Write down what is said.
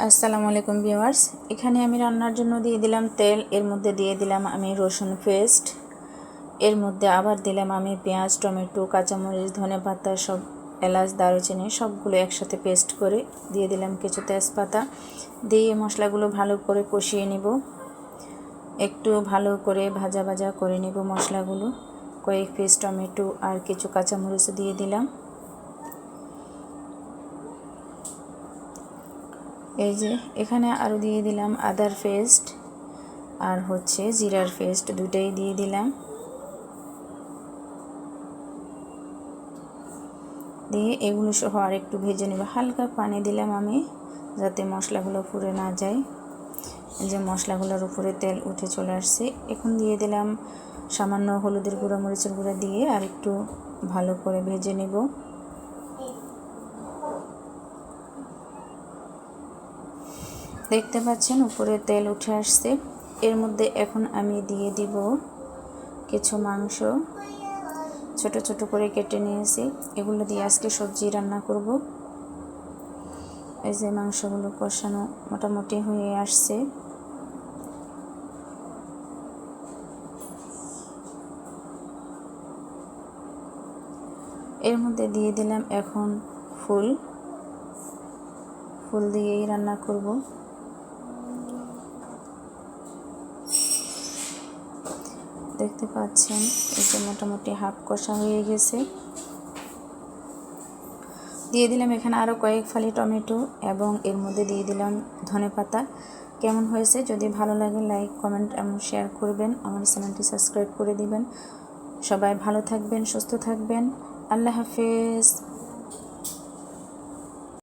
আসসালামু আলাইকুম ভিউয়ার্স। এখানে আমি রান্নার জন্য দিয়ে দিলাম তেল, এর মধ্যে দিয়ে দিলাম আমি রসুন পেস্ট, এর মধ্যে আবার দিলাম আমি পেঁয়াজ, টমেটো, কাঁচামরিচ, ধনেপাতা, সব এলাচ, দারুচিনি সবগুলো একসাথে পেস্ট করে দিয়ে দিলাম কিছু তেজপাতা দিয়ে মশলাগুলো ভালো করে কষিয়ে নিব। একটু ভালো করে ভাজা ভাজা করে নিব মশলাগুলো। কয়েক পিস টমেটো আর কিছু কাঁচামরিচ দিয়ে দিলাম। এই যে এখানে আরও দিয়ে দিলাম আদার পেস্ট আর জিরার পেস্ট, দুটাই দিয়ে দিলাম। দিয়ে এগুলো সহ আর একটু ভেজে নেব। হালকা পানি দিলাম আমি যাতে মশলাগুলো পুড়ে না যায়। এই যে মশলাগুলোর উপরে তেল উঠে চলে আসছে। এখন দিয়ে দিলাম সামান্য হলুদের গুঁড়া, মরিচের গুঁড়া দিয়ে আর একটু ভালো করে ভেজে নেব। দেখতে পাচ্ছেন উপরে তেল উঠে আসছে। এর মধ্যে এখন আমি দিয়ে দিব কিছু মাংস ছোট ছোট করে কেটে নিয়েছি। এগুলো দিয়ে আজকে সবজি রান্না করব। এই যে মাংসগুলো কষানো মোটামুটি হয়ে আসছে। এর মধ্যে দিয়ে দিলাম এখন ফুল দিয়েই রান্না করব। দেখতে পাচ্ছেন এই যে মোটামুটি হাফ কষা হয়ে গেছে। দিয়ে দিলাম এখানে আরও কয়েক ফালি টমেটো এবং এর মধ্যে দিয়ে দিলাম ধনেপাতা। কেমন হয়েছে যদি ভালো লাগে লাইক, কমেন্ট এবং শেয়ার করবেন। আমার চ্যানেলটি সাবস্ক্রাইব করে দিবেন। সবাই ভালো থাকবেন, সুস্থ থাকবেন। আল্লাহ হাফেজ।